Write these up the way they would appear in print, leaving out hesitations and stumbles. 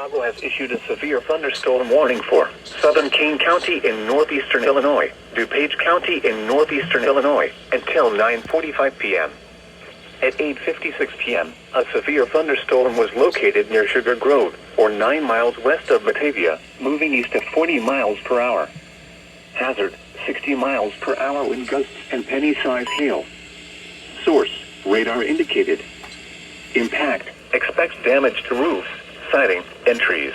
Chicago has issued a severe thunderstorm warning for southern Kane County in northeastern Illinois, DuPage County in northeastern Illinois, until 9:45 p.m. At 8:56 p.m., a severe thunderstorm was located near Sugar Grove, or 9 miles west of Batavia, moving east at 40 miles per hour. Hazard, 60 miles per hour wind gusts and penny-sized hail. Source, radar indicated. Impact, expects damage to roofs, siding, and trees.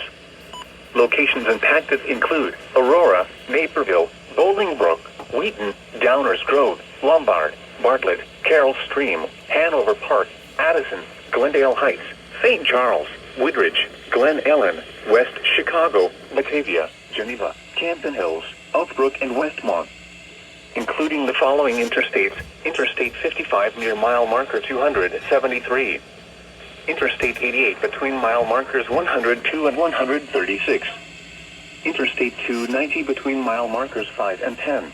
Locations impacted include Aurora, Naperville, Bolingbrook, Wheaton, Downers Grove, Lombard, Bartlett, Carroll Stream, Hanover Park, Addison, Glendale Heights, St. Charles, Woodridge, Glen Ellen, West Chicago, Batavia, Geneva, Camden Hills, Oakbrook, and Westmont. Including the following interstates: Interstate 55 near mile marker 273. Interstate 88 between mile markers 102 and 136. Interstate 290 between mile markers 5 and 10.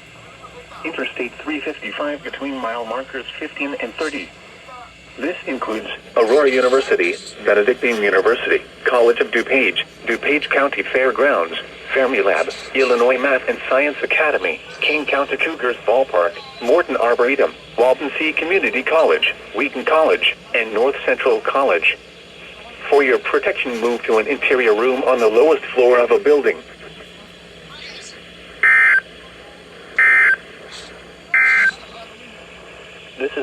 Interstate 355 between mile markers 15 and 30. This includes Aurora University, Benedictine University, College of DuPage, DuPage County Fairgrounds, Fermilab, Illinois Math and Science Academy, Kane County Cougars Ballpark, Morton Arboretum, Walton C Community College, Wheaton College, and North Central College. For your protection, move to an interior room on the lowest floor of a building. This is